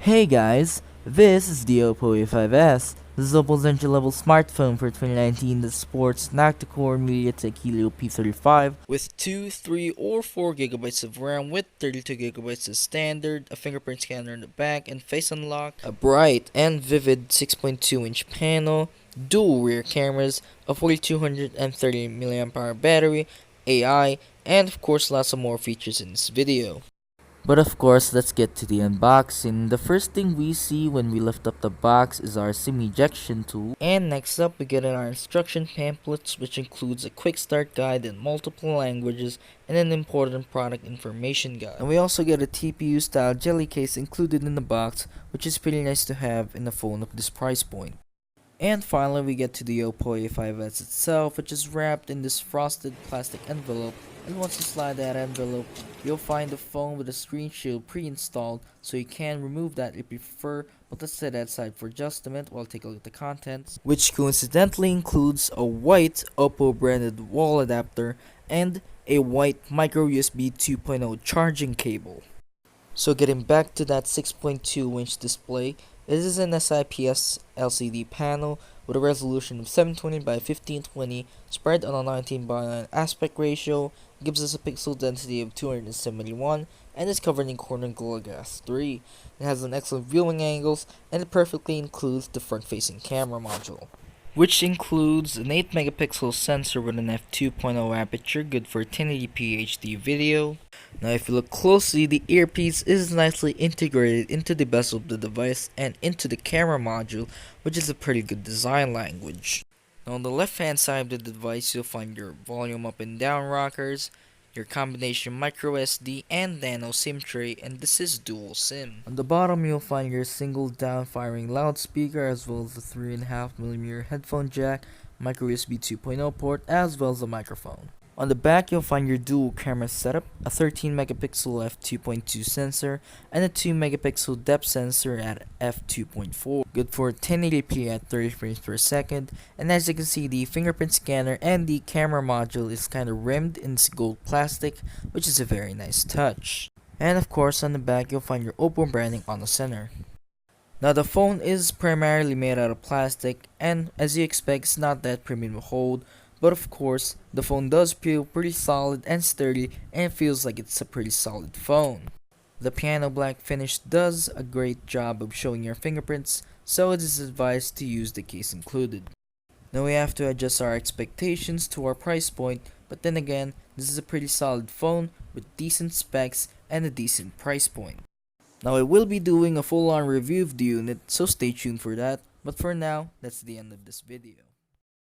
Hey guys, this is the Oppo A5s. This is Oppo's entry-level smartphone for 2019 that sports an Octacore Mediatek Helio P35 with 2, 3, or 4 gigabytes of RAM with 32 gigabytes as standard, a fingerprint scanner in the back, and face unlock, a bright and vivid 6.2-inch panel, dual rear cameras, a 4230 mAh battery, AI, and of course lots of more features in this video. But of course, let's get to the unboxing. The first thing we see when we lift up the box is our SIM ejection tool. And next up, we get our instruction pamphlets, which includes a quick start guide in multiple languages and an important product information guide. And we also get a TPU style jelly case included in the box, which is pretty nice to have in a phone of this price point. And finally, we get to the Oppo A5s itself, which is wrapped in this frosted plastic envelope. And once you slide that envelope, you'll find the phone with a screen shield pre-installed, so you can remove that if you prefer, but let's set that aside for just a minute while I take a look at the contents. Which coincidentally includes a white Oppo branded wall adapter and a white micro USB 2.0 charging cable. So getting back to that 6.2-inch display, it is an S-IPS LCD panel with a resolution of 720 by 1520 spread on a 19:9 aspect ratio, gives us a pixel density of 271, and is covered in Corning Gorilla Glass 3. It has an excellent viewing angles, and it perfectly includes the front-facing camera module, which includes an 8 megapixel sensor with an f2.0 aperture, good for 1080p HD video. Now if you look closely, the earpiece is nicely integrated into the bezel of the device and into the camera module, which is a pretty good design language. Now on the left hand side of the device, you'll find your volume up and down rockers, your combination micro SD and nano SIM tray, and this is dual SIM. On the bottom, you'll find your single down-firing loudspeaker as well as the 3.5mm headphone jack, micro USB 2.0 port, as well as a microphone. On the back, you'll find your dual camera setup, a 13 megapixel f2.2 sensor, and a 2 megapixel depth sensor at f2.4, good for 1080p at 30 frames per second. And as you can see, the fingerprint scanner and the camera module is kind of rimmed in this gold plastic, which is a very nice touch. And of course, on the back, you'll find your Oppo branding on the center. Now the phone is primarily made out of plastic, and as you expect, it's not that premium to hold. But of course, the phone does feel pretty solid and sturdy, and it feels like it's a pretty solid phone. The piano black finish does a great job of showing your fingerprints, so it is advised to use the case included. Now we have to adjust our expectations to our price point, but then again, this is a pretty solid phone with decent specs and a decent price point. Now I will be doing a full-on review of the unit, so stay tuned for that, but for now, that's the end of this video.